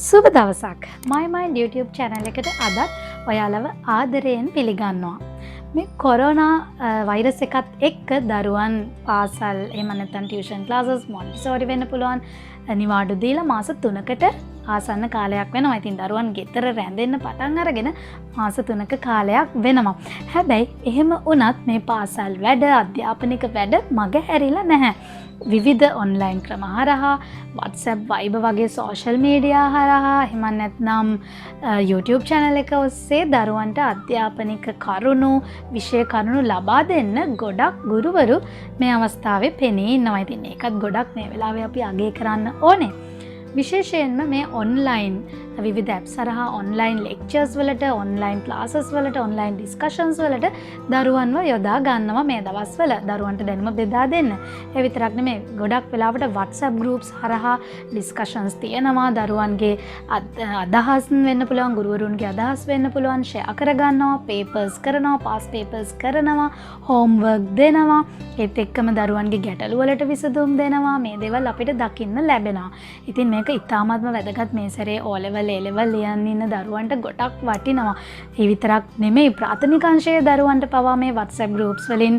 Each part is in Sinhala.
සුබ දවසක්. MyMind YouTube channel එකට අදත් ඔයාලව ආදරයෙන් පිළිගන්නවා. මේ කොරෝනා වෛරස් එකත් එක්ක දරුවන් පාසල් එහෙම නැත්නම් ටියුෂන් ක්ලාසස් මොන්ටිසෝරි වෙන්න පුළුවන් නිවාඩු දීලා මාස 3කට ආසන්න කාලයක් වෙනවා. ඉතින් දරුවන් ගෙදර රැඳෙන්න පටන් අරගෙන මාස 3ක කාලයක් වෙනවා. හැබැයි එහෙම වුණත් මේ පාසල් වැඩ අධ්‍යාපනික වැඩ මග හැරිලා නැහැ. විවිධ ඔන්ලයින් ක්‍රම හරහා WhatsApp Viber වගේ සෝෂල් මීඩියා හරහා එහෙම නැත්නම් YouTube channel එක ඔස්සේ දරුවන්ට අධ්‍යාපනික කරුණු විෂය කරුණු ලබා දෙන්න ගොඩක් ගුරුවරු මේ අවස්ථාවේ පෙනී ඉන්නවා. ඉතින් ඒකත් ගොඩක් මේ වෙලාවේ අපි අගය කරන්න ඕනේ. විශේෂයෙන්ම මේ ඔන්ලයින් විවිධ apps හරහා ඔන්ලයින් ලෙක්චර්ස් වලට ඔන්ලයින් ක්ලාසස් වලට ඔන්ලයින් ඩිස්කෂන්ස් වලට දරුවන්ව යොදා ගන්නවා මේ දවස්වල දරුවන්ට දැනුම බෙදා දෙන්න. ඒ විතරක් නෙමෙයි ගොඩක් වෙලාවට WhatsApp groups හරහා ඩිස්කෂන්ස් තියෙනවා. දරුවන්ගේ අදහස් වෙන්න පුළුවන්, ගුරුවරුන්ගේ අදහස් වෙන්න පුළුවන්, ෂෙයා කර ගන්නවා, papers කරනවා, past papers කරනවා, homework දෙනවා. ඒත් එක්කම දරුවන්ගේ ගැටලු වලට විසඳුම් දෙනවා. මේ දේවල් අපිට දකින්න ලැබෙනවා. ඉතින් මේක ඉතාමත්ම වැදගත් මේ සැරේ O level A-level ලියන්න ඉන්න දරුවන්ට ගොඩක් වටිනවා. ඒ විතරක් නෙමෙයි ප්‍රාථමික අංශයේ දරුවන්ට පවා මේ WhatsApp groups වලින්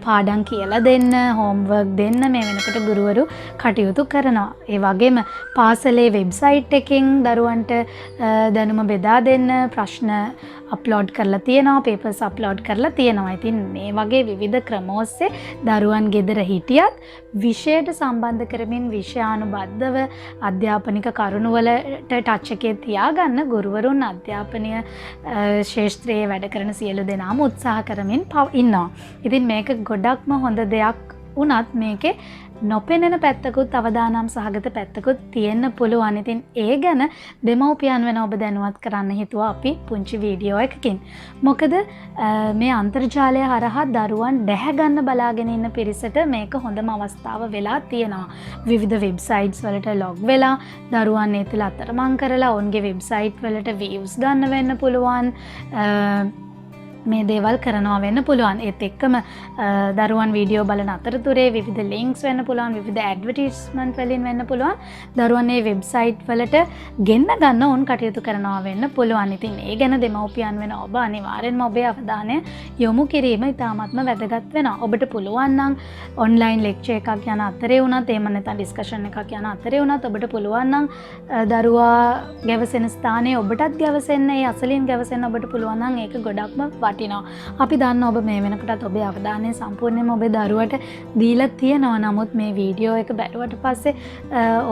පාඩම් කියලා දෙන්න, homework දෙන්න මේ වෙනකොට ගුරුවරු කටයුතු කරනවා. ඒ වගේම පාසලේ වෙබ්සයිට් එකෙන් දරුවන්ට දැනුම බෙදා දෙන්න ප්‍රශ්න අප්ලෝඩ් කරලා තියෙනවා, papers අප්ලෝඩ් කරලා තියෙනවා. ඉතින් මේ වගේ විවිධ ක්‍රම ඔස්සේ දරුවන් ගෙදර හිටියත් විෂයට සම්බන්ධ කරමින් විෂයානුබද්ධව අධ්‍යාපනික කරුණු වලට ටච් එකේ තියාගන්න ගුරුවරුන් අධ්‍යාපනය ශාස්ත්‍රයේ වැඩ කරන සියලු දෙනාම උත්සාහ කරමින් ඉන්නවා. ඉතින් මේක ගොඩක්ම හොඳ දෙයක් වුණත් මේකේ නොපෙනෙන පැත්තකුත් අවදානම් සහගත පැත්තකුත් තියෙන්න පුළුවන්. ඉතින් ඒ ගැන දෙමව්පියන් වෙන ඔබ දැනුවත් කරන්න හිතුවා අපි පුංචි වීඩියෝ එකකින්. මොකද මේ අන්තර්ජාලය හරහා දරුවන් දැහැ ගන්න බලාගෙන ඉන්න පිරිසට මේක හොඳම අවස්ථාව වෙලා තියෙනවා. විවිධ වෙබ්සයිට්ස් වලට ලොග් වෙලා දරුවන් ඒ තුළ අතරමං කරලා ඔවුන්ගේ වෙබ්සයිට් වලට views ගන්න වෙන්න පුළුවන්. මේ දේවල් කරනවා වෙන්න පුළුවන්. ඒත් එක්කම දරුවන් වීඩියෝ බලන අතරතුරේ විවිධ ලින්ක්ස් වෙන්න පුළුවන්, විවිධ ඇඩ්වර්ටයිස්මන්ට් වලින් වෙන්න පුළුවන්. දරුවන් මේ වෙබ්සයිට් වලට ගෙන්න ගන්න උන් කටයුතු කරනවා වෙන්න පුළුවන්. ඉතින් ඒ ගැන දෙමව්පියන් වෙන ඔබ අනිවාර්යෙන්ම ඔබේ අවධානය යොමු කිරීම ඉතාමත්ම වැදගත් වෙනවා. ඔබට පුළුවන් නම් ඔන්ලයින් ලෙක්චර් එකක් යන අතරේ වුණත් එහෙම නැත්නම් ඩිස්කෂන් එකක් යන අතරේ වුණත් ඔබට පුළුවන් නම් දරුවා ගැවසෙන ස්ථානයේ ඔබටත් ගැවසෙන්න, ඒ අසලින් ගැවසෙන්න ඔබට පුළුවන් නම් ඒක ගොඩක්ම අපි දන්න ඔබ මේ වෙනකොටත් ඔබේ අවධානය සම්පූර්ණයෙන්ම ඔබේ දරුවට දීලා තියෙනවා. නමුත් මේ වීඩියෝ එක බැලුවට පස්සේ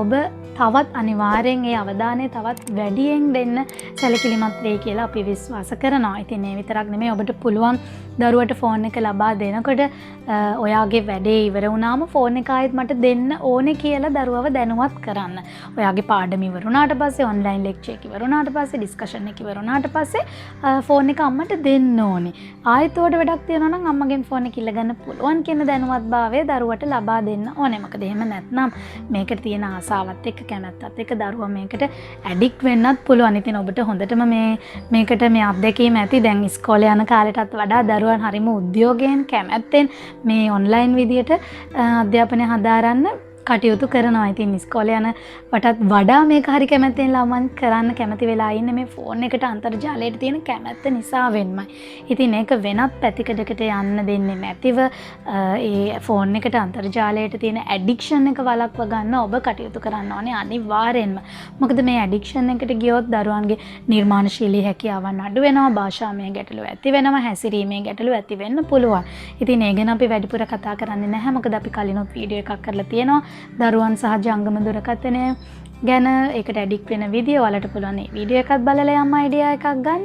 ඔබ තවත් අනිවාර්යෙන් ඒ අවධානය තවත් වැඩියෙන් දෙන්න සැලකිලිමත් වෙයි කියලා අපි විශ්වාස කරනවා. ඉතින් ඒ විතරක් නෙමෙයි ඔබට පුළුවන් දරුවට ෆෝන් එක ලබා දෙනකොට ඔයාගේ වැඩේ ඉවර වුණාම ෆෝන් එක ආයෙත් මට දෙන්න ඕනේ කියලා දරුවව දැනුවත් කරන්න. ඔයාගේ පාඩම ඉවර වුණාට පස්සේ ඔන්ලයින් ලෙක්චර් එක ඉවර වුණාට පස්සේ ඩිස්කෂන් එක ඉවර වුණාට පස්සේ ෆෝන් එක අම්මට දෙන්න ඕනේ. ආයෙත් උඩ වැඩක් තියෙනවා නම් අම්මගෙන් ෆෝන් එක ඉල්ලගන්න පුළුවන් කියන දැනුවත්භාවය දරුවට ලබා දෙන්න ඕනේ. මොකද එහෙම නැත්නම් මේකට තියෙන ආසාවත් එක්ක කැමැත්තත් එක්ක දරුවා මේකට ඇඩික්ට් වෙන්නත් පුළුවන්. ඉතින් ඔබට හොඳටම මේකට මේ අත්දැකීම ඇති. දැන් ඉස්කෝලේ යන කාලෙටත් වඩා දරුවන් හරිම උද්‍යෝගයෙන් කැමැත්තෙන් මේ ඔන්ලයින් විදියට අධ්‍යාපනය හදාරන්න කටයුතු කරනවා. ඉතින් ඉස්කෝලේ යන වටත් වඩා මේක හරි කැමැත්තෙන් ළමන් කරන්න කැමති වෙලා ඉන්නේ මේ ෆෝන් එකට අන්තර්ජාලයට තියෙන කැමැත්ත නිසා වෙන්නයි. ඉතින් ඒක වෙනත් පැතිකඩකට යන්න දෙන්නේ නැතිව ඒ ෆෝන් එකට අන්තර්ජාලයට තියෙන ඇඩික්ෂන් එක වළක්ව ගන්න ඔබ කටයුතු කරන්න ඕනේ අනිවාර්යෙන්ම. මොකද මේ ඇඩික්ෂන් එකට ගියොත් දරුවන්ගේ නිර්මාණශීලී හැකියාවන් අඩු වෙනවා, භාෂාමය ගැටලු ඇති වෙනවා, හැසිරීමේ ගැටලු ඇති වෙන්න පුළුවන්. ඉතින් ඒ ගැන අපි වැඩිපුර කතා කරන්නේ නැහැ. මොකද අපි කලිනුත් වීඩියෝ එකක් කරලා තියෙනවා. දරුවන් සහ ජංගම දුරකථනය ගැන ඒකට ඇඩික්ට් වෙන විදිය ඔයාලට පුළුවන් මේ වීඩියෝ එකත් බලලා යම් අයිඩියා එකක් ගන්න.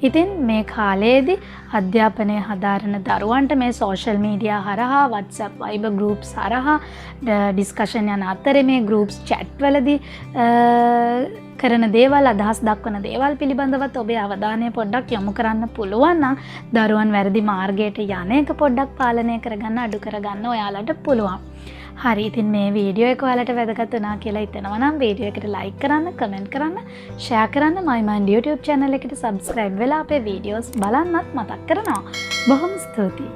ඉතින් මේ කාලයේදී අධ්‍යාපනය හදාරන දරුවන්ට මේ සෝෂල් මීඩියා හරහා WhatsApp Viber groups හරහා ඩිස්කෂන් යන අතරේ මේ groups chat වලදී කරන දේවල් අදහස් දක්වන දේවල් පිළිබඳවත් ඔබේ අවධානය පොඩ්ඩක් යොමු කරන්න පුළුවන් නම් දරුවන් වැරදි මාර්ගයට යන එක පොඩ්ඩක් පාලනය කරගන්න අඩු කරගන්න ඔයාලට පුළුවන්. හරි, ඉතින් මේ වීඩියෝ එක ඔයාලට වැදගත් වුණා කියලා හිතනවා නම් වීඩියෝ එකට ලයික් කරන්න, කමෙන්ට් කරන්න, ෂෙයා කරන්න, MyMind YouTube channel එකට subscribe වෙලා අපේ වීඩියෝස් බලන්නත් මතක් කරනවා. බොහොම ස්තුතියි.